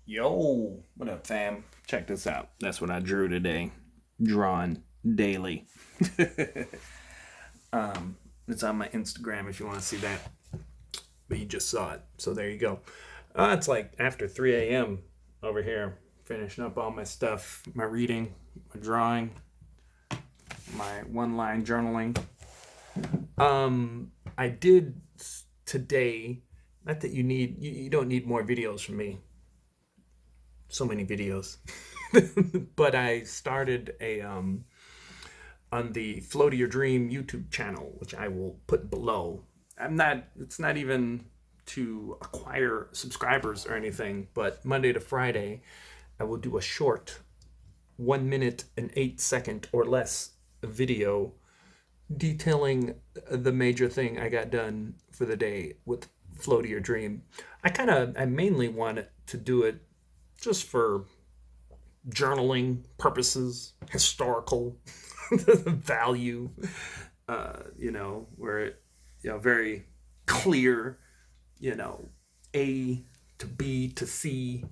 Yo, what up, fam? Check this out. That's what I drew today. Drawn daily. It's on my Instagram if you want to see that. But you just saw it. So there you go. It's like after 3 a.m. over here, finishing up all my stuff, my reading, my drawing, my one line journaling. I did today, not that you don't need more videos from me. So many videos. But I started a on the Flow to Your Dream YouTube channel, which I will put below. It's not even to acquire subscribers or anything, but Monday to Friday, I will do a short 1 minute and 8 second or less video detailing the major thing I got done for the day with Flow to Your Dream. I mainly wanted to do it just for journaling purposes, historical value, where it, very clear, you know, A to B to C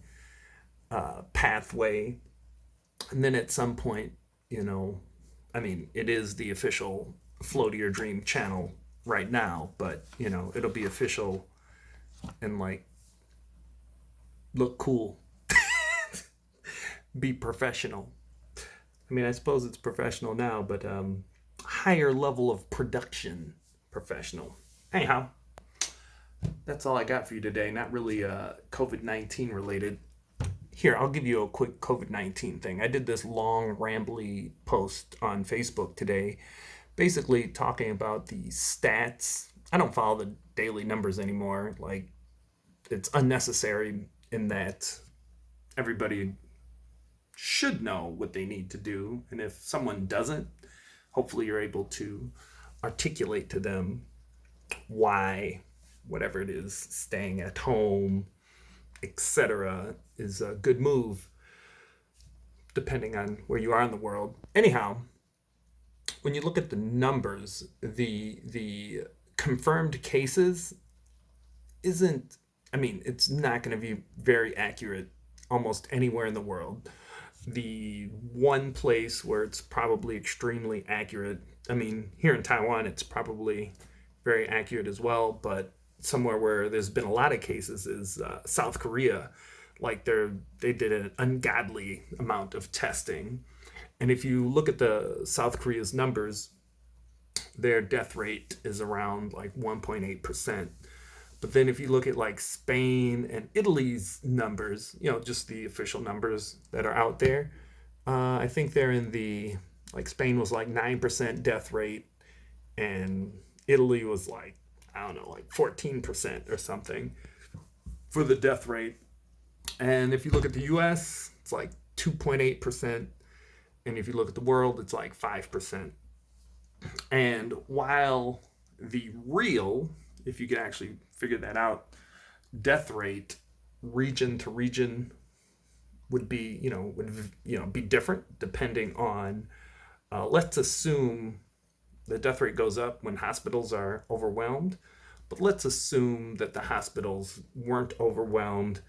pathway. And then at some point, it is the official Flow to Your Dream channel right now, but, it'll be official and like look cool, be professional. I suppose it's professional now, but higher level of production professional. Anyhow, that's all I got for you today. Not really COVID-19 related. Here, I'll give you a quick COVID-19 thing. I did this long, rambly post on Facebook today, basically talking about the stats. I don't follow the daily numbers anymore. Like, it's unnecessary in that everybody should know what they need to do. And if someone doesn't, hopefully you're able to articulate to them why whatever it is, staying at home, etc., is a good move depending on where you are in the world. Anyhow, when you look at the numbers, the confirmed cases isn't, it's not going to be very accurate almost anywhere in the world. The one place where it's probably extremely accurate, here in Taiwan, it's probably very accurate as well, but somewhere where there's been a lot of cases is South Korea. Like they did an ungodly amount of testing. And if you look at the South Korea's numbers, their death rate is around like 1.8%. But then if you look at like Spain and Italy's numbers, just the official numbers that are out there, I think they're in the, like Spain was like 9% death rate and Italy was like, I don't know, like 14% or something for the death rate. And if you look at the US, it's like 2.8%. And if you look at the world, it's like 5%. And while the real, if you could actually figure that out, death rate region to region would be, be different depending on, let's assume the death rate goes up when hospitals are overwhelmed, but let's assume that the hospitals weren't overwhelmed.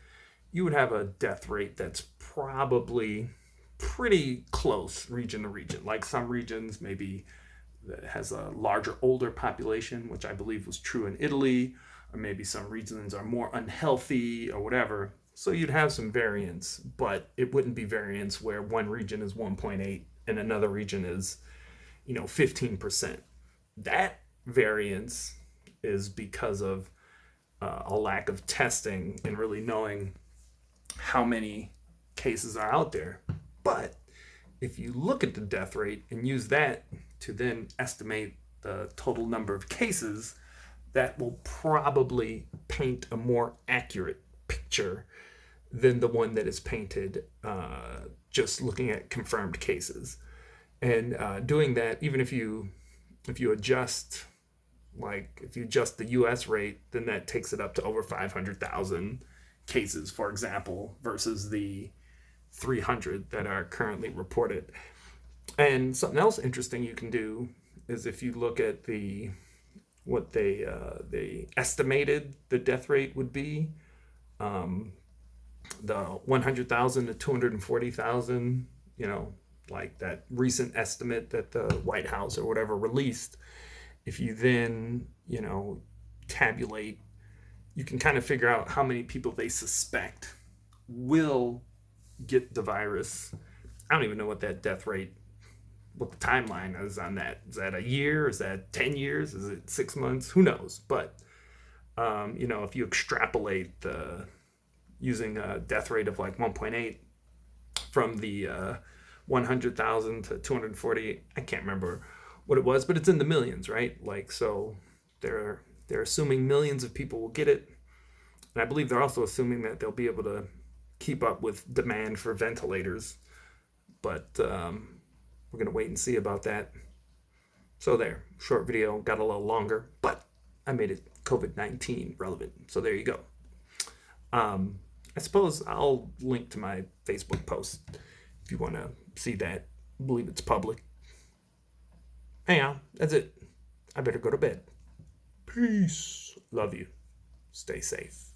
You would have a death rate that's probably pretty close region to region. Like some regions maybe that has a larger older population, which I believe was true in Italy, or maybe some regions are more unhealthy or whatever. So you'd have some variance, but it wouldn't be variance where one region is 1.8 and another region is, 15%. That variance is because of a lack of testing and really knowing how many cases are out there. But if you look at the death rate and use that to then estimate the total number of cases, that will probably paint a more accurate picture than the one that is painted just looking at confirmed cases. And doing that, even if you adjust, like if you adjust the U.S. rate, then that takes it up to over 500,000 cases, for example, versus the 300 that are currently reported. And something else interesting you can do is if you look at what they estimated the death rate would be, the 100,000 to 240,000, like that recent estimate that the White House or whatever released, if you then, tabulate, you can kind of figure out how many people they suspect will get the virus. I don't even know what that death rate, what the timeline is on that. Is that a year? Is that 10 years? Is it 6 months? Who knows? But, if you extrapolate using a death rate of like 1.8 from the 100,000 to 240, I can't remember what it was, but it's in the millions, right? Like, so they're assuming millions of people will get it. And I believe they're also assuming that they'll be able to keep up with demand for ventilators. But we're going to wait and see about that. So there, short video, got a little longer, but I made it COVID-19 relevant. So there you go. I suppose I'll link to my Facebook post if you want to see that. I believe it's public. Anyhow, that's it. I better go to bed. Peace. Love you. Stay safe.